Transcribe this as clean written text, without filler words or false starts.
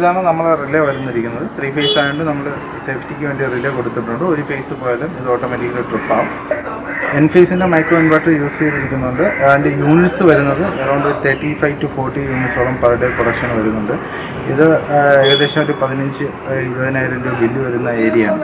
ഇതാണ് നമ്മളെ relay വരുന്നിരിക്കുന്നത്. 3 face ആയതുകൊണ്ട് നമ്മൾ സേഫ്റ്റിക്ക് വേണ്ടി റിലേ കൊടുത്തിട്ടുണ്ട്. ഒരു ഫേസ് പോയാലും ഇത് ഓട്ടോമാറ്റിക്കലി ട്രിപ്പ് ആവും. എൻഫേസിൻ്റെ മൈക്രോ ഇൻവെർട്ടർ യൂസ് ചെയ്തിരിക്കുന്നുണ്ട്. അതിൻ്റെ യൂണിറ്റ്സ് വരുന്നത് അറൗണ്ട് 35 to 40 യൂണിറ്റ്സോളം പെർ ഡേ പ്രൊഡക്ഷൻ വരുന്നുണ്ട്. ഇത് ഏകദേശം ഒരു 15-20,000 രൂപ ബില്ല് വരുന്ന ഏരിയയാണ്.